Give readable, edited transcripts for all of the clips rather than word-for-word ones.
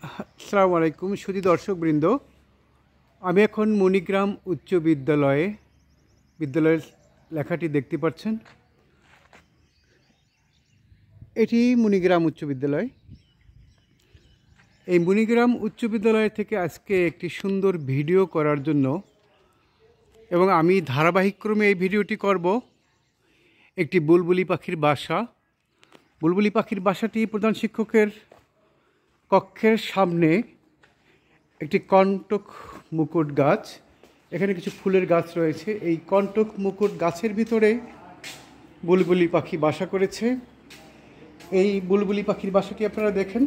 আসসালামু আলাইকুম সুধী দর্শকবৃন্দ। আমি এখন মণিগ্রাম উচ্চ বিদ্যালয়ের লেখাটি দেখতে পাচ্ছেন। এটি মণিগ্রাম উচ্চ বিদ্যালয়। এই মণিগ্রাম উচ্চ বিদ্যালয় থেকে আজকে একটি সুন্দর ভিডিও করার জন্য এবং আমি ধারাবাহিকক্রমে এই ভিডিওটি করব একটি বুলবুলি পাখির বাসা। বুলবুলি পাখির বাসাটি প্রধান শিক্ষকের কক্ষের সামনে একটি কণ্টক মুকুট গাছ, এখানে কিছু ফুলের গাছ রয়েছে। এই কণ্টক মুকুট গাছের ভিতরে বুলবুলি পাখি বাসা করেছে। এই বুলবুলি পাখির বাসাটি আপনারা দেখেন,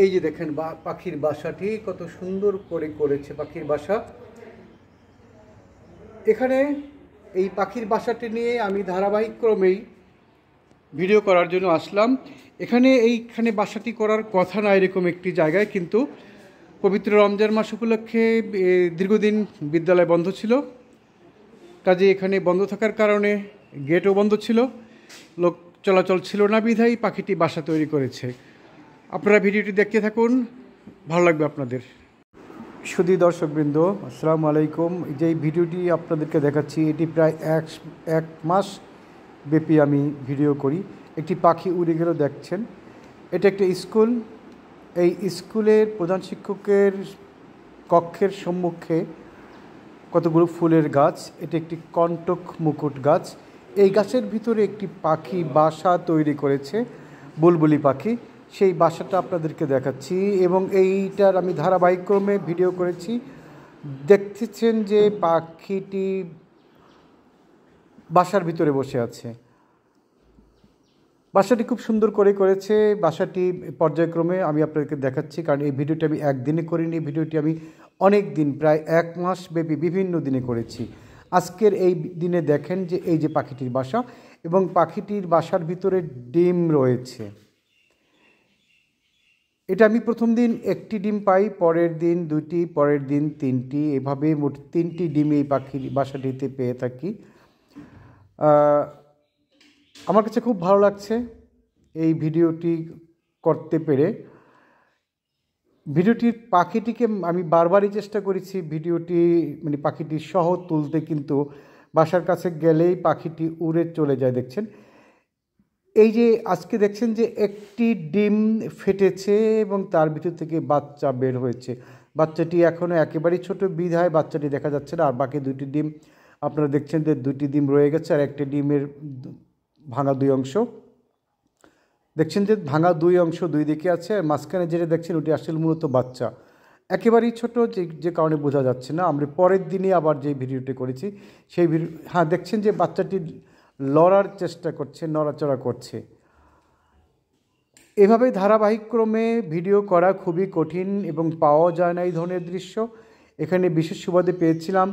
এই যে দেখেন পাখির বাসাটি কত সুন্দর করে করেছে পাখির বাসা। এখানে এই পাখির বাসাটি নিয়ে আমি ধারাবাহিকক্রমেই ভিডিও করার জন্য আসলাম। এইখানে বাসাটি করার কথা না এরকম একটি জায়গায়, কিন্তু পবিত্র রমজান মাস উপলক্ষে দীর্ঘদিন বিদ্যালয় বন্ধ ছিল, কাজে এখানে বন্ধ থাকার কারণে গেটও বন্ধ ছিল, লোক চলাচল ছিল না, বিধায় পাখিটি বাসা তৈরি করেছে। আপনারা ভিডিওটি দেখতে থাকুন, ভালো লাগবে আপনাদের। সুধী দর্শকবৃন্দ, আসসালামু আলাইকুম। যেই ভিডিওটি আপনাদেরকে দেখাচ্ছি এটি প্রায় এক মাস ব্যাপী আমি ভিডিও করি। একটি পাখি উড়ে গেল দেখছেন। এটা একটা স্কুল। এই স্কুলের প্রধান শিক্ষকের কক্ষের সম্মুখে কতগুলো ফুলের গাছ। এটি একটি কণ্টক মুকুট গাছ। এই গাছের ভিতরে একটি পাখি বাসা তৈরি করেছে, বুলবুলি পাখি। সেই বাসাটা আপনাদেরকে দেখাচ্ছি এবং এইটার আমি ধারাবাহিকক্রমে ভিডিও করেছি। দেখতেছেন যে পাখিটি বাসার ভিতরে বসে আছে। বাসাটি খুব সুন্দর করে করেছে। বাসাটি পর্যায়ক্রমে আমি আপনাদেরকে দেখাচ্ছি, কারণ এই ভিডিওটি আমি একদিনে করিনি, ভিডিওটি আমি অনেক দিন, প্রায় এক মাস ব্যাপী বিভিন্ন দিনে করেছি। আজকের এই দিনে দেখেন যে এই যে পাখিটির বাসা, এবং পাখিটির বাসার ভিতরে ডিম রয়েছে। এটা আমি প্রথম দিন একটি ডিম পাই, পরের দিন দুটি, পরের দিন তিনটি, এভাবে মোট 3টি ডিম এই পাখির বাসাটিতে পেয়ে থাকি। আমার কাছে খুব ভালো লাগছে এই ভিডিওটি করতে পেরে। ভিডিওটির পাখিটিকে আমি বারবারই চেষ্টা করেছি ভিডিওটি পাখিটি সহ তুলতে, কিন্তু বাসার কাছে গেলেই পাখিটি উড়ে চলে যায়। দেখছেন এই যে আজকে দেখছেন যে একটি ডিম ফেটেছে এবং তার ভিতর থেকে বাচ্চা বের হয়েছে। বাচ্চাটি এখনও একেবারেই ছোট বিধায় বাচ্চাটি দেখা যাচ্ছে না। আর বাকি 2টি ডিম আপনারা দেখছেন যে 2টি ডিম রয়ে গেছে, আর একটি ডিমের ভাঙা 2 অংশ দেখছেন যে ভাঙা 2 অংশ 2 দিকে আছে, আর মাঝখানে যেটা দেখছেন ওটি আসলে মূলত বাচ্চা, একেবারেই ছোট, যে কারণে বোঝা যাচ্ছে না। আমরা পরের দিনে আবার যে ভিডিওটি করেছি সেই দেখছেন যে বাচ্চাটি লড়ার চেষ্টা করছে, নড়াচড়া করছে। এভাবে ধারাবাহিকক্রমে ভিডিও করা খুবই কঠিন এবং পাওয়া যায় না এই ধরনের দৃশ্য। এখানে বিশেষ সুবাদে পেয়েছিলাম।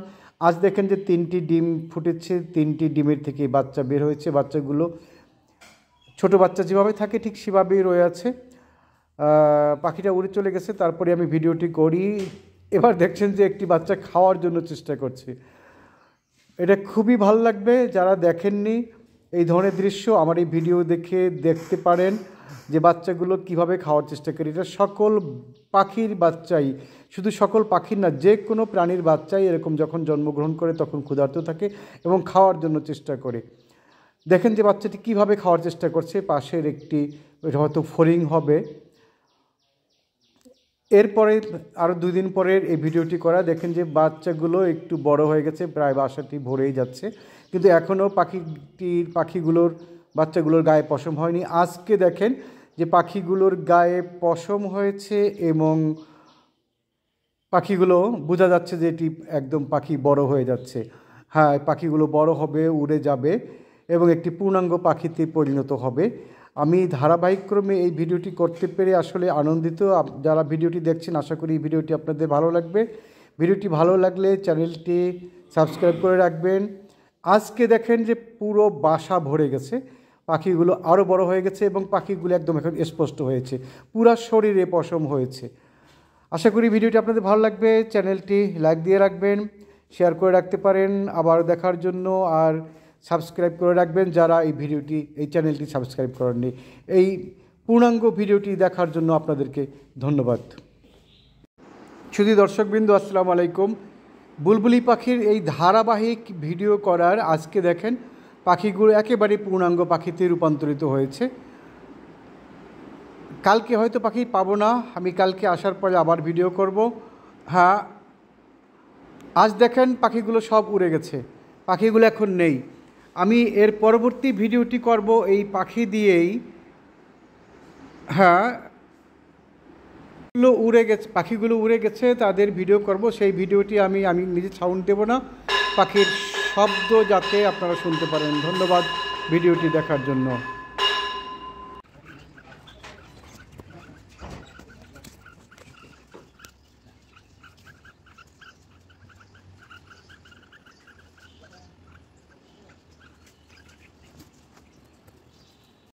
আজ দেখেন যে 3টি ডিম ফুটেছে, 3টি ডিমের থেকে বাচ্চা বের হয়েছে। বাচ্চাগুলো ছোট বাচ্চা যেভাবে থাকে ঠিক সেভাবেই রয়ে আছে। পাখিটা উড়ে চলে গেছে, তারপরে আমি ভিডিওটি করি। এবার দেখছেন যে একটি বাচ্চা খাওয়ার জন্য চেষ্টা করছে। এটা খুবই ভালো লাগবে। যারা দেখেননি এই ধরনের দৃশ্য, আমার এই ভিডিও দেখতে পারেন যে বাচ্চাগুলো কিভাবে খাওয়ার চেষ্টা করে। এটা সকল পাখির বাচ্চাই, শুধু সকল পাখির না, যে কোনো প্রাণীর বাচ্চাই এরকম যখন জন্মগ্রহণ করে তখন ক্ষুধার্ত থাকে এবং খাওয়ার জন্য চেষ্টা করে। দেখেন যে বাচ্চাটি কিভাবে খাওয়ার চেষ্টা করছে। পাশের একটি হয়তো ফড়িং হবে। এরপরে আরও 2 দিন পরের এই ভিডিওটি করা। দেখেন যে বাচ্চাগুলো একটু বড় হয়ে গেছে, প্রায় বাসাটি ভরেই যাচ্ছে, কিন্তু এখনও পাখিগুলোর বাচ্চাগুলোর গায়ে পশম হয়নি। আজকে দেখেন যে পাখিগুলোর গায়ে পশম হয়েছে এবং পাখিগুলো বোঝা যাচ্ছে যে এটি একদম পাখি বড় হয়ে যাচ্ছে। হ্যাঁ, পাখিগুলো বড় হবে, উড়ে যাবে এবং একটি পূর্ণাঙ্গ পাখিতে পরিণত হবে। আমি ধারাবাহিকক্রমে এই ভিডিওটি করতে পেরে আসলে আনন্দিত। যারা ভিডিওটি দেখছেন, আশা করি এই ভিডিওটি আপনাদের ভালো লাগবে। ভিডিওটি ভালো লাগলে চ্যানেলটি সাবস্ক্রাইব করে রাখবেন। আজকে দেখেন যে পুরো বাসা ভরে গেছে, পাখিগুলো আরও বড় হয়ে গেছে এবং পাখিগুলো একদম এখন স্পষ্ট হয়েছে, পুরা শরীরে পশম হয়েছে। আশা করি ভিডিওটি আপনাদের ভালো লাগবে। চ্যানেলটি লাইক দিয়ে রাখবেন, শেয়ার করে রাখতে পারেন আবার দেখার জন্য, আর সাবস্ক্রাইব করে রাখবেন যারা এই চ্যানেলটি সাবস্ক্রাইব করেননি। এই পূর্ণাঙ্গ ভিডিওটি দেখার জন্য আপনাদেরকে ধন্যবাদ। শুধু দর্শকবৃন্দ, আসসালামু আলাইকুম। বুলবুলি পাখির এই ধারাবাহিক ভিডিও করার আজকে দেখেন পাখিগুলো একেবারে পূর্ণাঙ্গ পাখিতে রূপান্তরিত হয়েছে। কালকে হয়তো পাখি পাবো না, আমি কালকে আসার পরে আবার ভিডিও করব। হ্যাঁ, আজ দেখেন পাখিগুলো সব উড়ে গেছে, পাখিগুলো এখন নেই। আমি এর পরবর্তী ভিডিওটি করব এই পাখি দিয়েই। হ্যাঁ, পাখিগুলো উড়ে গেছে, তাদের ভিডিও করব। সেই ভিডিওটি আমি নিজে সাউন্ড দেব না, পাখির শব্দ যাতে আপনারা শুনতে পারেন। ধন্যবাদ ভিডিওটি দেখার জন্য।